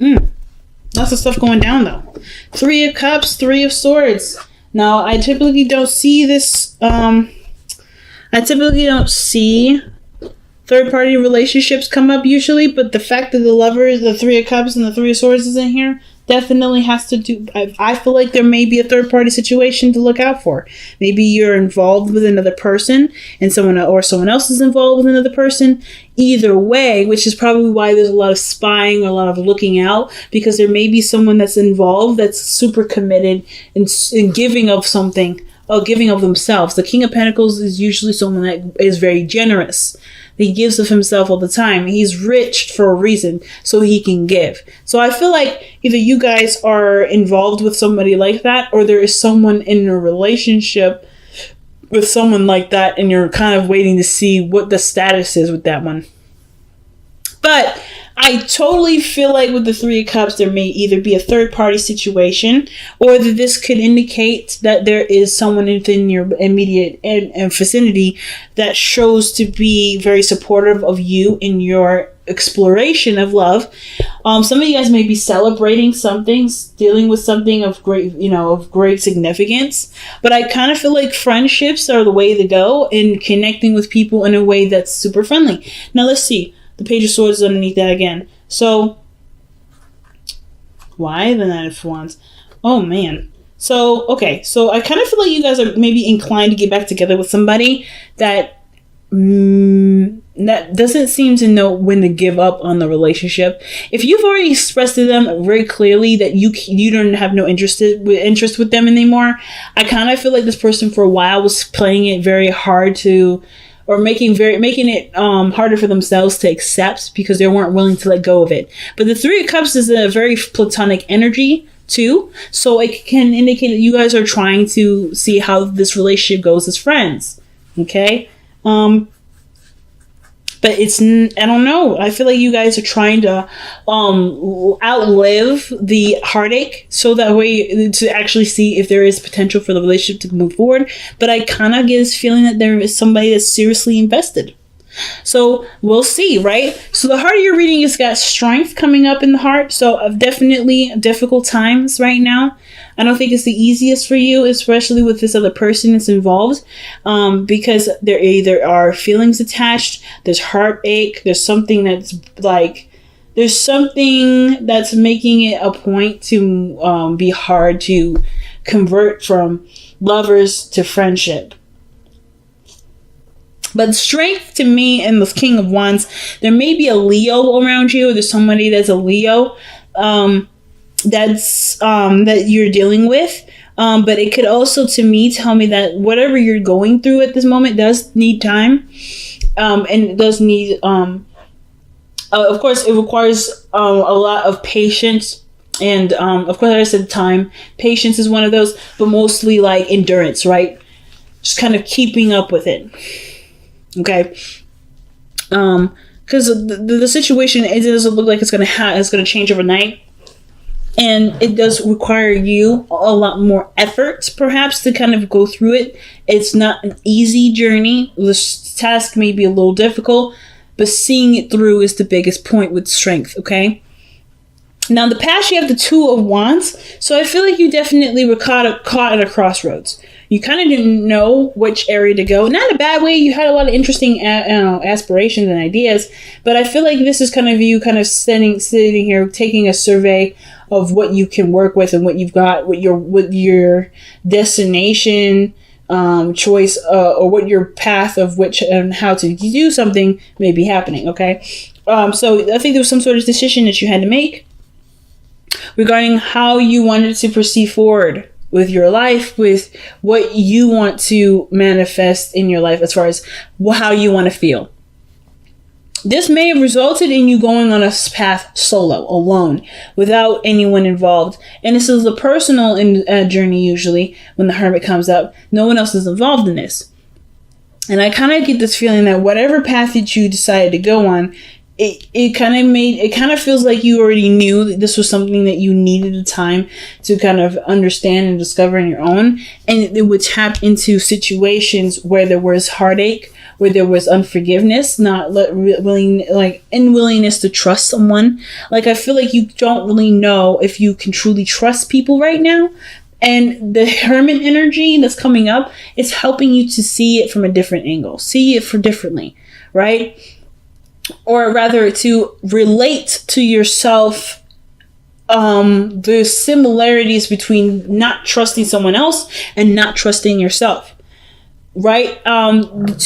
Lots of stuff going down, though. 3 of Cups, 3 of Swords. Now, I typically don't see this. I typically don't see third-party relationships come up usually, but the fact that the Lovers, the 3 of Cups, and the 3 of Swords is in here definitely has to do. I feel like there may be a third-party situation to look out for. Maybe you're involved with another person, and someone else is involved with another person. Either way, which is probably why there's a lot of spying, a lot of looking out, because there may be someone that's involved that's super committed in giving of something, or giving of themselves. The King of Pentacles is usually someone that is very generous. He gives of himself all the time. He's rich for a reason, so he can give. So I feel like either you guys are involved with somebody like that, or there is someone in a relationship with someone like that, and you're kind of waiting to see what the status is with that one. But I totally feel like with the 3 of Cups, there may either be a third-party situation, or that this could indicate that there is someone within your immediate vicinity that shows to be very supportive of you in your exploration of love. Some of you guys may be celebrating something, dealing with something of great significance. But I kind of feel like friendships are the way to go in connecting with people in a way that's super friendly. Now let's see. The Page of Swords is underneath that again. So, why the Knight of Wands? Oh, man. So, okay. So, I kind of feel like you guys are maybe inclined to get back together with somebody that doesn't seem to know when to give up on the relationship. If you've already expressed to them very clearly that you don't have no interest with them anymore, I kind of feel like this person for a while was playing it very hard to, or making it harder for themselves to accept, because they weren't willing to let go of it. But the 3 of Cups is a very platonic energy too, so it can indicate that you guys are trying to see how this relationship goes as friends. Okay, but it's, I don't know. I feel like you guys are trying to outlive the heartache, so that way to actually see if there is potential for the relationship to move forward. But I kind of get this feeling that there is somebody that's seriously invested. So we'll see, right? So the heart of your reading has got strength coming up in the heart. So definitely difficult times right now. I don't think it's the easiest for you, especially with this other person that's involved, because there either are feelings attached, there's heartache, there's something that's making it a point to be hard to convert from lovers to friendship. But strength to me and the King of Wands, there may be a Leo around you, or there's somebody that's a Leo that you're dealing with. But it could also, to me, tell me that whatever you're going through at this moment does need time. And it does need, of course, it requires a lot of patience. And of course, like I said, time. Patience is one of those, but mostly like endurance, right? Just kind of keeping up with it. Okay, because the situation, it doesn't look like it's gonna change overnight, and it does require you a lot more effort, perhaps, to kind of go through it. It's not an easy journey. This task may be a little difficult, but seeing it through is the biggest point with strength. Okay. Now, in the past, you have the 2 of Wands, so I feel like you definitely were caught at a crossroads. You kind of didn't know which area to go. Not in a bad way. You had a lot of interesting aspirations and ideas, but I feel like this is kind of you kind of sitting here, taking a survey of what you can work with and what you've got, what your destination choice, or what your path of which and how to do something may be happening. Okay, so I think there was some sort of decision that you had to make regarding how you wanted to proceed forward with your life, with what you want to manifest in your life as far as how you want to feel. This may have resulted in you going on a path solo, alone, without anyone involved. And this is a personal journey usually when the Hermit comes up. No one else is involved in this. And I kind of get this feeling that whatever path that you decided to go on, it kind of feels like you already knew that this was something that you needed a time to kind of understand and discover on your own. And it would tap into situations where there was heartache, where there was unforgiveness, not willing, like unwillingness to trust someone. Like, I feel like you don't really know if you can truly trust people right now. And the hermit energy that's coming up is helping you to see it from a different angle, see it for differently, right? Or rather, to relate to yourself the similarities between not trusting someone else and not trusting yourself, right? Let's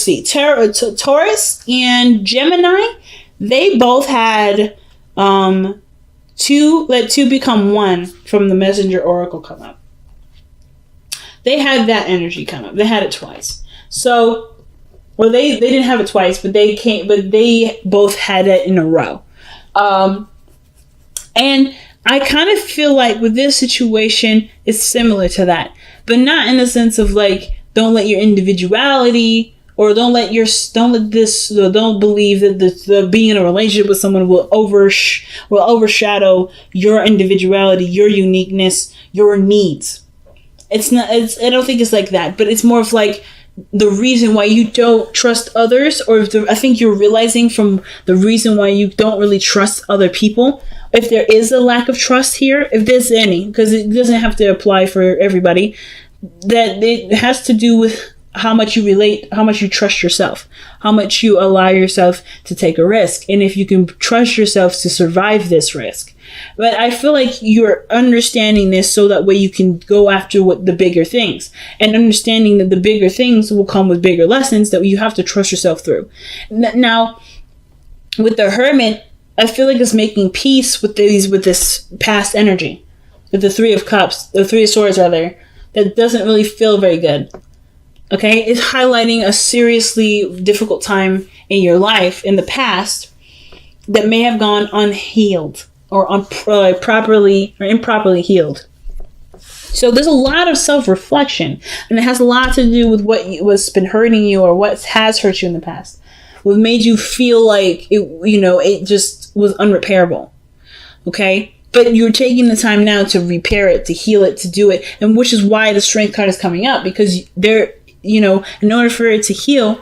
see, Taurus and Gemini, they both had let two become one from the Messenger Oracle come up. They had that energy come up. They had it twice. So, well, they didn't have it twice, but they both had it in a row. And I kind of feel like with this situation, it's similar to that, but not in the sense of like, don't let your individuality, or don't believe that the being in a relationship with someone will overshadow your individuality, your uniqueness, your needs. I don't think it's like that, but it's more of like the reason why you don't trust others, or I think you're realizing from the reason why you don't really trust other people. If there is a lack of trust here, if there's any, because it doesn't have to apply for everybody, that it has to do with how much you relate, how much you trust yourself, how much you allow yourself to take a risk, and if you can trust yourself to survive this risk. But I feel like you're understanding this so that way you can go after the bigger things, and understanding that the bigger things will come with bigger lessons that you have to trust yourself through. Now, with the Hermit, I feel like it's making peace with this past energy, with the Three of Cups, the Three of Swords rather, that doesn't really feel very good. Okay, it's highlighting a seriously difficult time in your life in the past that may have gone unhealed or improperly healed. So there's a lot of self-reflection, and it has a lot to do with what's been hurting you or what has hurt you in the past. What made you feel like it just was unrepairable. Okay? But you're taking the time now to repair it, to heal it, to do it, and which is why the Strength card is coming up, because in order for it to heal,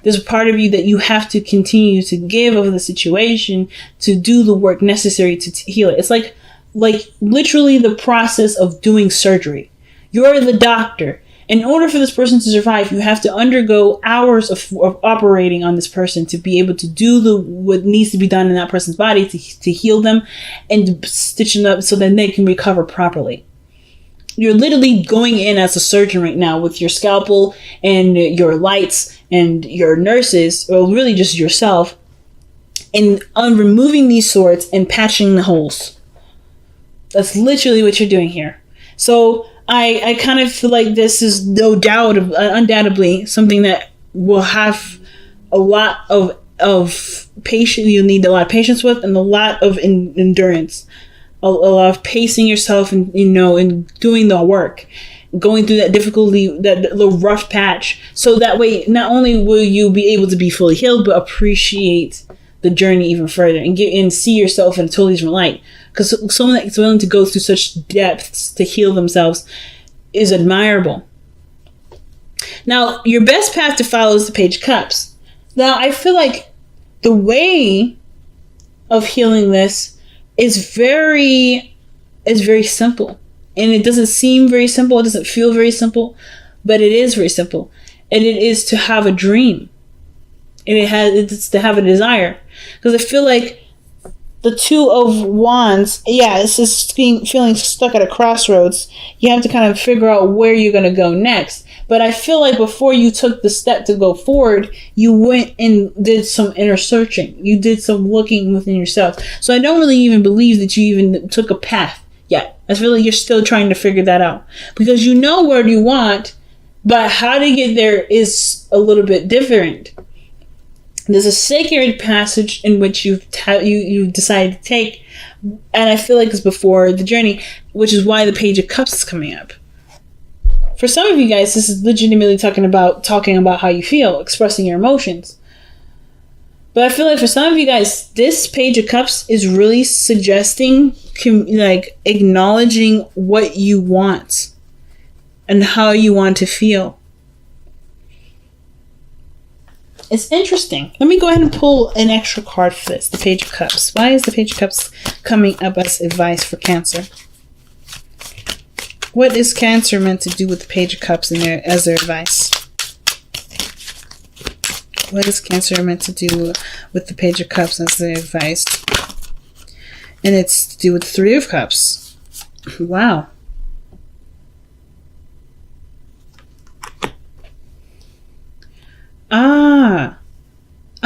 there's a part of you that you have to continue to give of the situation to do the work necessary to heal it. It's like literally the process of doing surgery. You're the doctor. In order for this person to survive, you have to undergo hours of operating on this person to be able to do what needs to be done in that person's body to heal them and to stitch them up so that they can recover properly. You're literally going in as a surgeon right now with your scalpel and your lights and your nurses, or really just yourself, and removing these swords and patching the holes. That's literally what you're doing here. So I kind of feel like this is no doubt, undoubtedly, something that will have a lot of patience. You'll need a lot of patience with, and a lot of endurance. A lot of pacing yourself and doing the work, going through that difficulty, that little rough patch, so that way not only will you be able to be fully healed, but appreciate the journey even further and see yourself in a totally different light. Because someone that's willing to go through such depths to heal themselves is admirable. Now, your best path to follow is the Page of Cups. Now, I feel like the way of healing this is very simple, and it doesn't seem very simple. It doesn't feel very simple, but it is very simple, and it is to have a dream, and it's to have a desire. Because I feel like the Two of Wands, it's just feeling stuck at a crossroads. You have to kind of figure out where you're going to go next. But I feel like before you took the step to go forward, you went and did some inner searching. You did some looking within yourself. So I don't really even believe that you even took a path yet. I feel like you're still trying to figure that out. Because you know where you want, but how to get there is a little bit different. There's a sacred passage in which you decided to take, and I feel like it's before the journey, which is why the Page of Cups is coming up. For some of you guys, this is legitimately talking about how you feel, expressing your emotions. But I feel like for some of you guys, this Page of Cups is really suggesting, acknowledging what you want and how you want to feel. It's interesting. Let me go ahead and pull an extra card for this. The Page of Cups. Why is the Page of Cups coming up as advice for Cancer? What is Cancer meant to do with the Page of Cups in there as their advice? What is Cancer meant to do with the Page of Cups as their advice? And it's to do with the Three of Cups. Wow.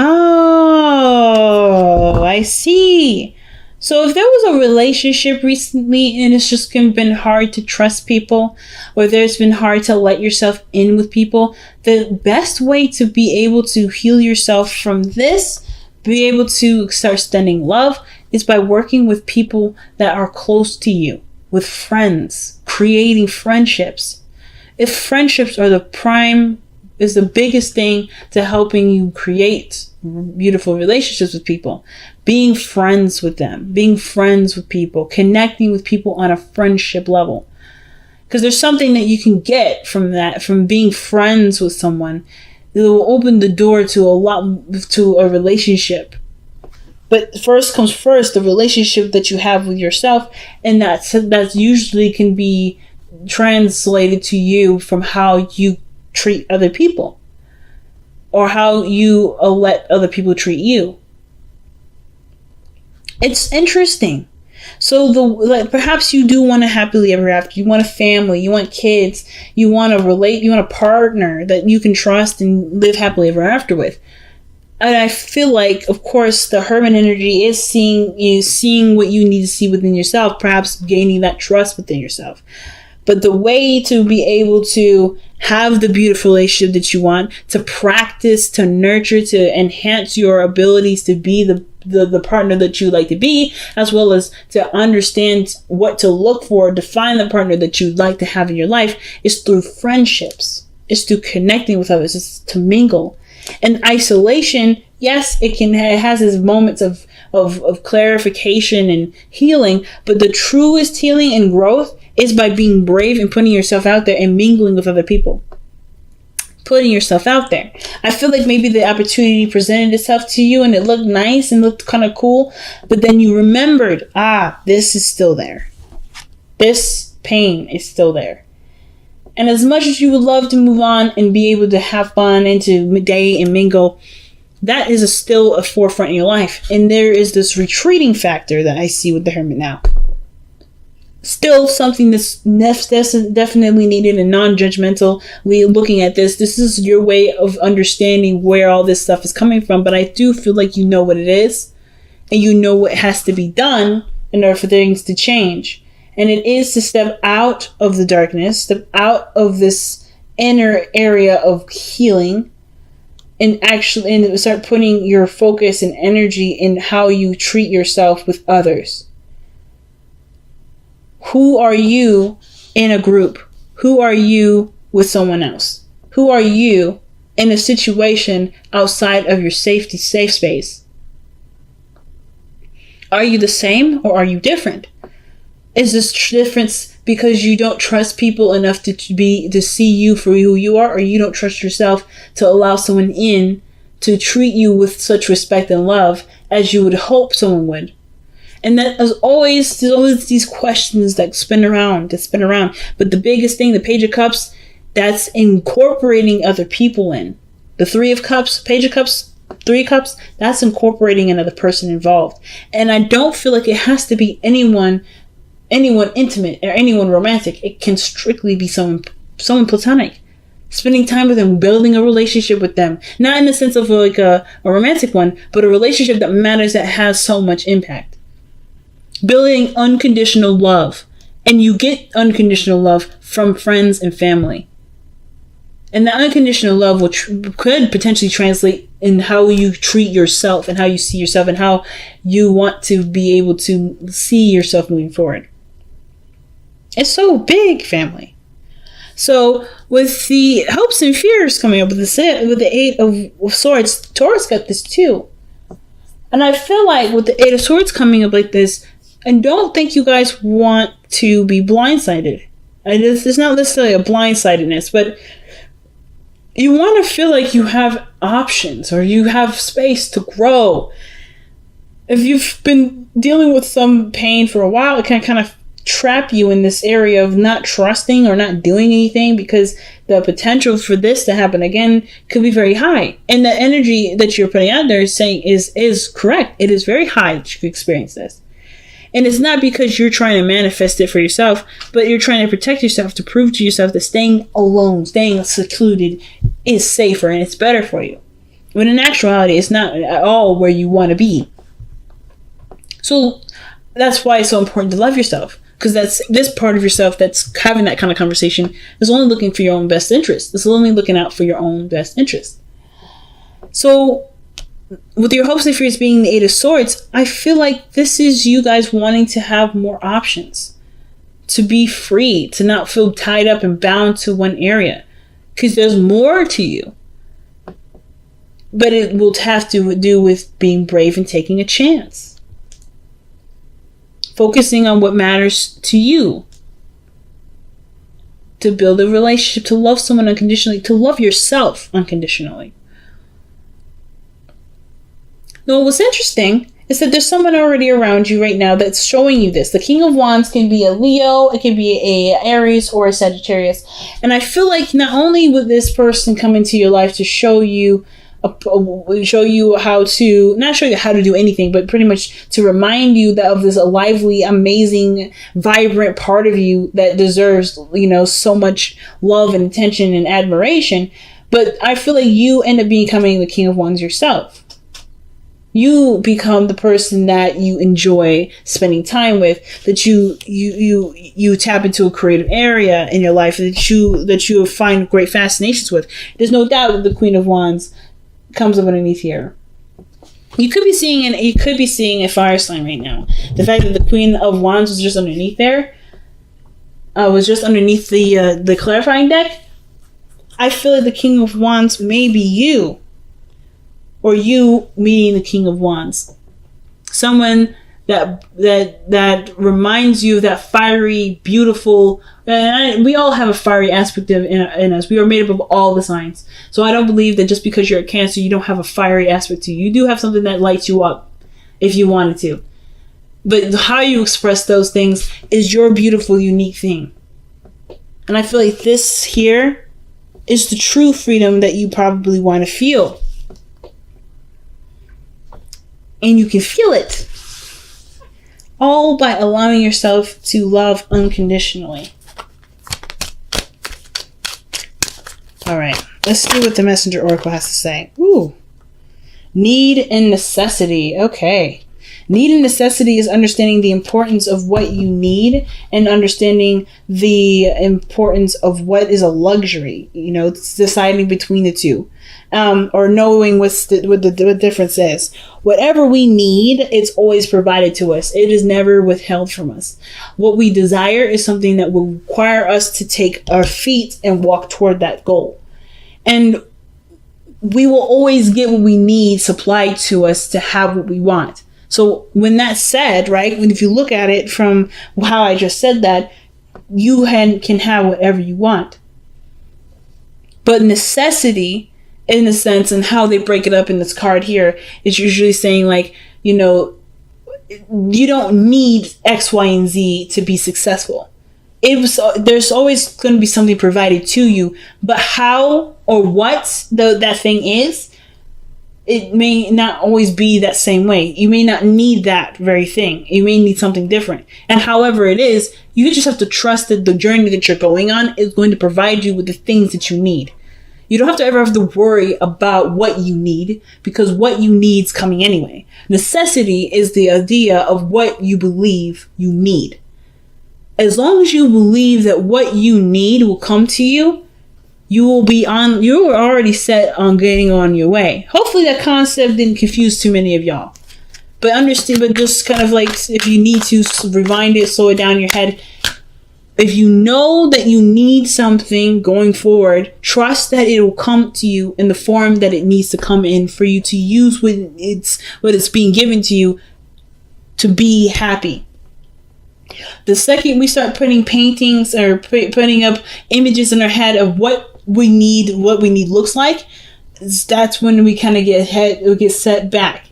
Oh, I see. So if there was a relationship recently and it's just been hard to trust people, or there's been hard to let yourself in with people, the best way to be able to heal yourself from this, be able to start extending love, is by working with people that are close to you, with friends, creating friendships. If friendships are is the biggest thing to helping you create beautiful relationships with people. Being friends with them, being friends with people, connecting with people on a friendship level. Because there's something that you can get from that, from being friends with someone. It will open the door to a relationship. But first comes first, the relationship that you have with yourself, and that's usually can be translated to you from how you treat other people, or how you let other people treat you. It's interesting. So perhaps you do want a happily ever after. You want a family, you want kids, you want a partner that you can trust and live happily ever after with. And I feel like, of course, the Hermit energy is seeing what you need to see within yourself, perhaps gaining that trust within yourself. But the way to be able to have the beautiful relationship that you want, to practice, to nurture, to enhance your abilities to be the partner that you like to be, as well as to understand what to look for, define the partner that you'd like to have in your life, is through friendships. It's through connecting with others. It's to mingle. And isolation, yes, it has its moments of clarification and healing, but the truest healing and growth is by being brave and putting yourself out there and mingling with other people. Putting yourself out there. I feel like maybe the opportunity presented itself to you and it looked nice and looked kind of cool, but then you remembered, this is still there. This pain is still there. And as much as you would love to move on and be able to have fun and to date and mingle, that is still a forefront in your life. And there is this retreating factor that I see with the Hermit now. Still something that's definitely needed and non-judgmental. Looking at this is your way of understanding where all this stuff is coming from. But I do feel like you know what it is, and you know what has to be done in order for things to change. And it is to step out of the darkness, step out of this inner area of healing, and start putting your focus and energy in how you treat yourself with others. Who are you in a group? Who are you with someone else? Who are you in a situation outside of your safe space? Are you the same or are you different? Is this difference because you don't trust people enough to see you for who you are, or you don't trust yourself to allow someone in to treat you with such respect and love as you would hope someone would? And that is there's always these questions that spin around. But the biggest thing, the Page of Cups, that's incorporating other people in. The Three of Cups, Page of Cups, Three of Cups, that's incorporating another person involved. And I don't feel like it has to be anyone intimate or anyone romantic. It can strictly be someone platonic. Spending time with them, building a relationship with them. Not in the sense of like a romantic one, but a relationship that matters, that has so much impact. Building unconditional love. And you get unconditional love from friends and family. And that unconditional love could potentially translate in how you treat yourself and how you see yourself and how you want to be able to see yourself moving forward. It's so big, family. So with the hopes and fears coming up with the Eight of Swords, Taurus got this too. And I feel like with the Eight of Swords coming up like this, I don't think you guys want to be blindsided. It's not necessarily a blindsidedness, but you want to feel like you have options or you have space to grow. If you've been dealing with some pain for a while, it can kind of trap you in this area of not trusting or not doing anything, because the potential for this to happen again could be very high. And the energy that you're putting out there is saying is correct. It is very high that you could experience this. And it's not because you're trying to manifest it for yourself, but you're trying to protect yourself, to prove to yourself that staying alone, staying secluded is safer and it's better for you. When in actuality, it's not at all where you want to be. So that's why it's so important to love yourself. Because that's this part of yourself that's having that kind of conversation is only looking for your own best interest. It's only looking out for your own best interest. So with your hopes and fears being the Eight of Swords, I feel like this is you guys wanting to have more options, to be free, to not feel tied up and bound to one area, because there's more to you. But it will have to do with being brave and taking a chance, focusing on what matters to you, to build a relationship, to love someone unconditionally, to love yourself unconditionally. Now, what's interesting is that there's someone already around you right now that's showing you this. The King of Wands can be a Leo, it can be a Aries, or a Sagittarius. And I feel like not only would this person come into your life to show you how to, not show you how to do anything, but pretty much to remind you that of this lively, amazing, vibrant part of you that deserves, so much love and attention and admiration. But I feel like you end up becoming the King of Wands yourself. You become the person that you enjoy spending time with, that you tap into a creative area in your life that you find great fascinations with. There's no doubt that the Queen of Wands comes up underneath here. You could be seeing a fire sign right now. The fact that the Queen of Wands was just underneath there, was just underneath the clarifying deck. I feel like the King of Wands may be you. Or you meeting the King of Wands. Someone that reminds you of that fiery, beautiful, and we all have a fiery aspect in us. We are made up of all the signs. So I don't believe that just because you're a Cancer, you don't have a fiery aspect to you. You do have something that lights you up if you wanted to. But how you express those things is your beautiful, unique thing. And I feel like this here is the true freedom that you probably want to feel. And you can feel it all by allowing yourself to love unconditionally. All right, let's see what the Messenger Oracle has to say. Ooh, need and necessity. Okay. Need and necessity is understanding the importance of what you need and understanding the importance of what is a luxury. It's deciding between the two. Or knowing what the difference is. Whatever we need, it's always provided to us. It is never withheld from us. What we desire is something that will require us to take our feet and walk toward that goal. And we will always get what we need supplied to us to have what we want. So when that's said, right, if you look at it from how I just said that, you can have whatever you want. But necessity, in a sense, and how they break it up in this card here, is usually saying like, you don't need X, Y, and Z to be successful. There's always going to be something provided to you, but how or what that thing is, it may not always be that same way. You may not need that very thing. You may need something different. And however it is, you just have to trust that the journey that you're going on is going to provide you with the things that you need. You don't have to ever have to worry about what you need, because what you need is coming anyway. Necessity is the idea of what you believe you need. As long as you believe that what you need will come to you, you were already set on getting on your way. Hopefully that concept didn't confuse too many of y'all. But understand, but just kind of like, if you need to rewind it, slow it down in your head. If you know that you need something going forward, trust that it will come to you in the form that it needs to come in for you to use what it's being given to you to be happy. The second we start putting paintings or putting up images in our head of what we need, what we need looks like, that's when we kind of get set back.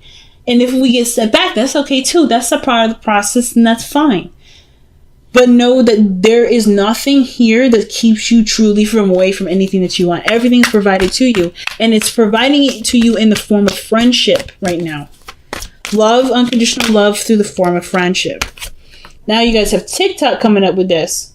And if we get set back, that's okay too. That's a part of the process, and that's fine. But know that there is nothing here that keeps you truly away from anything that you want. Everything is provided to you, and it's providing it to you in the form of friendship right now. Love, unconditional love through the form of friendship. Now you guys have TikTok coming up with this.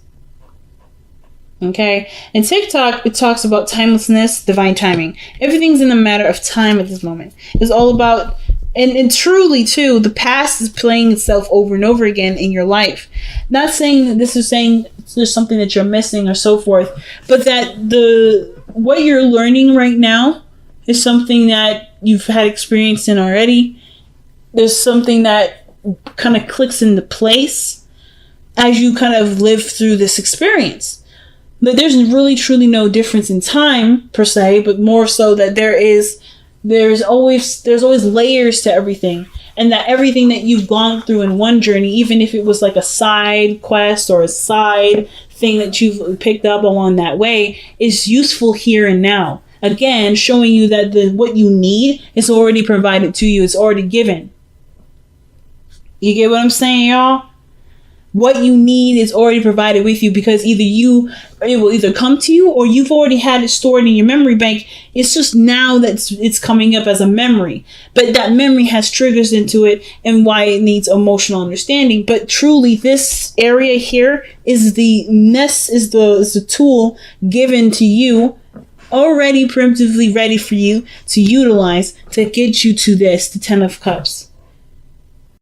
Okay? And TikTok, it talks about timelessness, divine timing. Everything's in a matter of time at this moment. It's all about, and truly too, the past is playing itself over and over again in your life. Not saying that this is saying there's something that you're missing or so forth, but that what you're learning right now is something that you've had experience in already. There's something that kind of clicks into place as you kind of live through this experience. But there's really truly no difference in time per se, but more so that there's always layers to everything, and that everything that you've gone through in one journey, even if it was like a side quest or a side thing that you've picked up along that way, is useful here and now. Again, showing you that what you need is already provided to you. It's already given. You get what I'm saying, y'all? What you need is already provided with you, because it will either come to you, or you've already had it stored in your memory bank. It's just now that it's coming up as a memory, but that memory has triggers into it and why it needs emotional understanding. But truly, this area here is the tool given to you, already preemptively ready for you to utilize to get you to the 10 of Cups.